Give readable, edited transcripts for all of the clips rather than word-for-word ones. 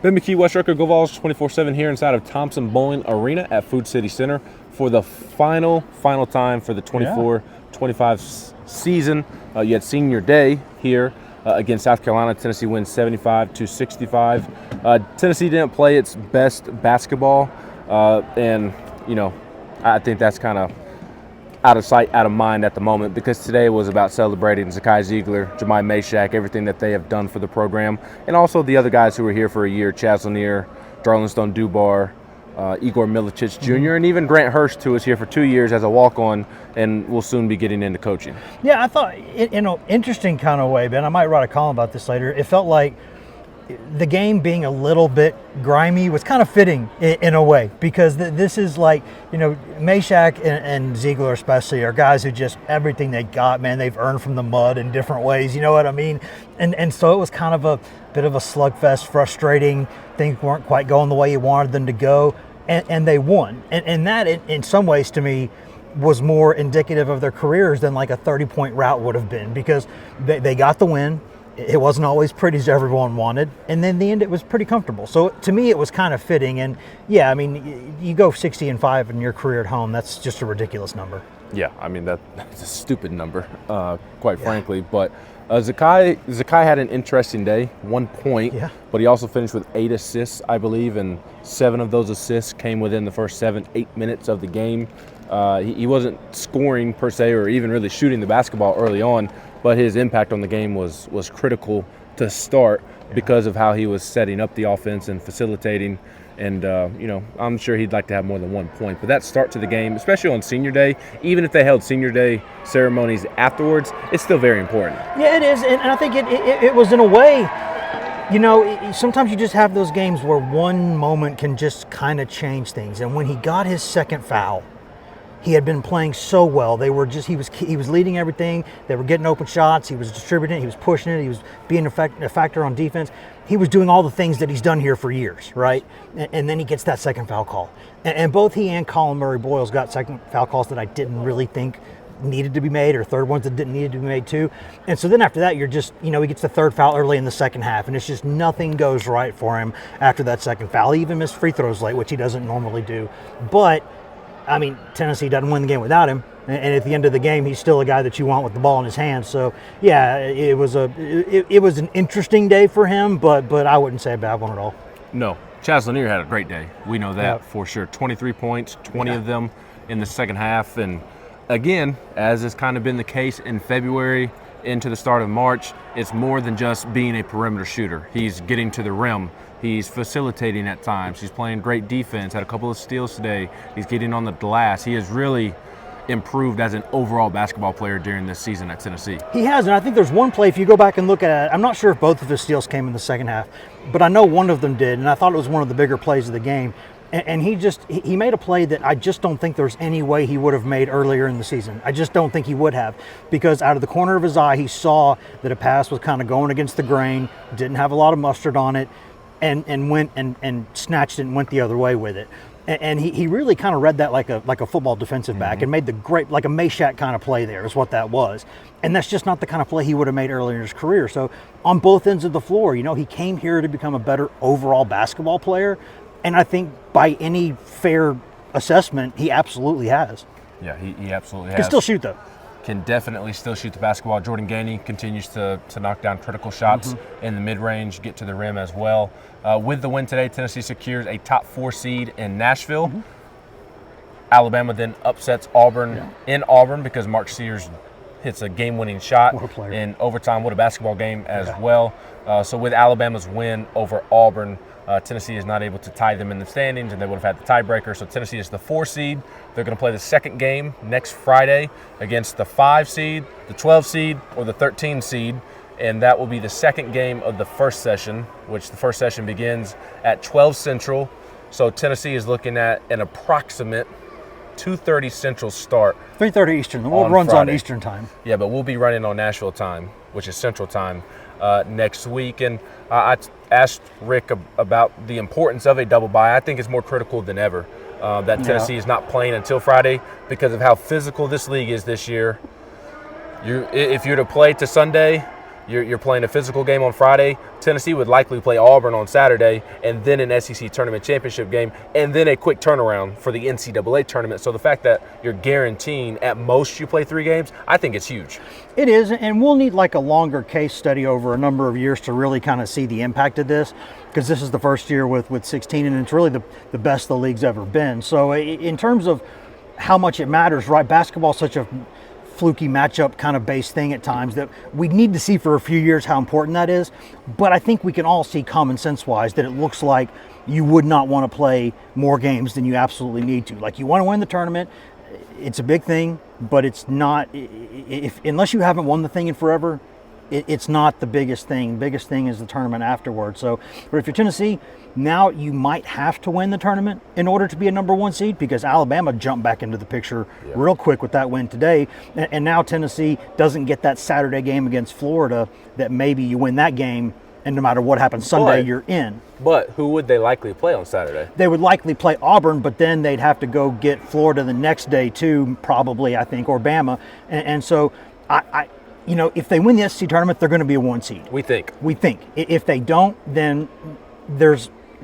Ben McKee, West Rucker, Go Vols 24/7 here inside of Thompson Bowling Arena at Food City Center for the final time for the 24-25 season. You had senior day here against South Carolina. Tennessee wins 75-65. Tennessee didn't play its best basketball, and I think that's kind of out of sight, out of mind at the moment, because today was about celebrating Zakai Ziegler, Jemai Meshack, everything that they have done for the program, and also the other guys who were here for a year, Chaz Lanier, Darlinstone Dubar, Igor Milicic Jr., and even Grant Hurst, who was here for 2 years as a walk-on and will soon be getting into coaching. Yeah, I thought, in an interesting kind of way, Ben, I might write a column about this later, it felt like the game being a little bit grimy was kind of fitting in a way, because this is like, Meshack and Ziegler especially are guys who just, everything they got, man, they've earned from the mud in different ways, you know what I mean? And so it was kind of a bit of a slugfest, frustrating, things weren't quite going the way you wanted them to go, and they won. And that, in some ways, to me, was more indicative of their careers than like a 30-point route would have been, because they got the win. It wasn't always pretty as everyone wanted, and then in the end it was pretty comfortable. So to me it was kind of fitting, and yeah, I mean, you go 60-5 in your career at home, that's just a ridiculous number. Yeah, I mean, that's a stupid number, quite frankly, but Zakai had an interesting day, 1 point, but he also finished with 8 assists, I believe, and 7 of those assists came within the first 7-8 minutes of the game. He wasn't scoring per se or even really shooting the basketball early on, but his impact on the game was critical to start because of how he was setting up the offense and facilitating. And, I'm sure he'd like to have more than 1 point. But that start to the game, especially on senior day, even if they held senior day ceremonies afterwards, it's still very important. Yeah, it is. And I think it was, in a way, sometimes you just have those games where one moment can just kind of change things. And when he got his second foul, he had been playing so well. He was leading everything. They were getting open shots. He was distributing it. He was pushing it. He was being a factor on defense. He was doing all the things that he's done here for years, right? And then he gets that second foul call. And both he and Colin Murray-Boyles got second foul calls that I didn't really think needed to be made, or third ones that didn't need to be made too. And so then after that, you're just, he gets the third foul early in the second half, and it's just nothing goes right for him after that second foul. He even missed free throws late, which he doesn't normally do. But I mean, Tennessee doesn't win the game without him, and at the end of the game, he's still a guy that you want with the ball in his hands. So, yeah, it was an interesting day for him, but I wouldn't say a bad one at all. No, Chaz Lanier had a great day. We know that for sure. 23 points, 20 of them in the second half, and again, as has kind of been the case in February into the start of March, it's more than just being a perimeter shooter. He's getting to the rim. He's facilitating at times. He's playing great defense, had a couple of steals today. He's getting on the glass. He has really improved as an overall basketball player during this season at Tennessee. He has, and I think there's one play, if you go back and look at it, I'm not sure if both of his steals came in the second half, but I know one of them did, and I thought it was one of the bigger plays of the game. And he made a play that I just don't think there's any way he would have made earlier in the season. I just don't think he would have, because out of the corner of his eye, he saw that a pass was kind of going against the grain, didn't have a lot of mustard on it, and went and snatched it and went the other way with it. And he really kind of read that like a football defensive back, and made the great, like a Meshack kind of play there is what that was. And that's just not the kind of play he would have made earlier in his career. So on both ends of the floor, he came here to become a better overall basketball player. And I think by any fair assessment, he absolutely has. Yeah, he absolutely has. Can still shoot, though. Can definitely still shoot the basketball. Jordan Gainey continues to knock down critical shots in the mid-range, get to the rim as well. With the win today, Tennessee secures a top 4 seed in Nashville. Alabama then upsets Auburn in Auburn because Mark Sears hits a game-winning shot in overtime. What a basketball game as well. So with Alabama's win over Auburn, Tennessee is not able to tie them in the standings, and they would have had the tiebreaker. So Tennessee is the 4 seed. They're going to play the second game next Friday against the 5 seed, the 12 seed, or the 13 seed. And that will be the second game of the first session, which the first session begins at 12 Central. So Tennessee is looking at an approximate 2:30 Central start. 3:30 Eastern. The world runs on Eastern time. Yeah, but we'll be running on Nashville time, which is Central time, next week. And I asked Rick about the importance of a double bye. I think it's more critical than ever that Tennessee is not playing until Friday because of how physical this league is this year. If you're to play to Sunday, you're playing a physical game on Friday. Tennessee would likely play Auburn on Saturday, and then an SEC tournament championship game, and then a quick turnaround for the NCAA tournament. So the fact that you're guaranteeing at most you play 3 games, I think it's huge. It is, and we'll need like a longer case study over a number of years to really kind of see the impact of this, because this is the first year with 16, and it's really the best the league's ever been. So in terms of how much it matters, right? Basketball's such a fluky matchup kind of based thing at times that we need to see for a few years how important that is. But I think we can all see common sense wise that it looks like you would not want to play more games than you absolutely need to. Like, you want to win the tournament. It's a big thing, but it's not, unless you haven't won the thing in forever, it's not the biggest thing. Biggest thing is the tournament afterwards. So, but if you're Tennessee, now you might have to win the tournament in order to be a number 1 seed, because Alabama jumped back into the picture real quick with that win today. And now Tennessee doesn't get that Saturday game against Florida that maybe you win that game, and no matter what happens Sunday, you're in. But who would they likely play on Saturday? They would likely play Auburn, but then they'd have to go get Florida the next day too, probably, I think, or Bama. And so I if they win the SEC tournament, they're going to be a 1 seed. We think. If they don't, then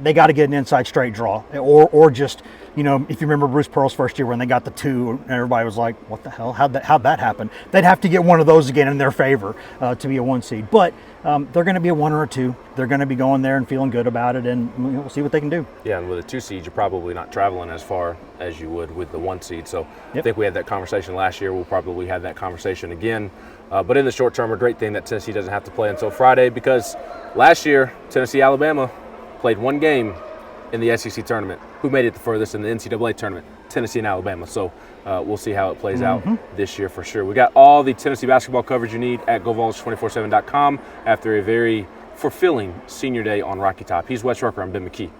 they got to get an inside straight draw, or just, if you remember Bruce Pearl's first year when they got the 2, and everybody was like, "What the hell? How'd that happen?" They'd have to get one of those again in their favor to be a 1 seed. But they're going to be a 1 or a 2. They're going to be going there and feeling good about it, and we'll see what they can do. Yeah, and with a 2 seed, you're probably not traveling as far as you would with the 1 seed. So I think we had that conversation last year. We'll probably have that conversation again. But in the short term, a great thing that Tennessee doesn't have to play until Friday, because last year, Tennessee-Alabama played 1 game in the SEC tournament. Who made it the furthest in the NCAA tournament? Tennessee and Alabama. So we'll see how it plays out this year for sure. We got all the Tennessee basketball coverage you need at GoVols247.com after a very fulfilling senior day on Rocky Top. He's Wes Rucker. I'm Ben McKee.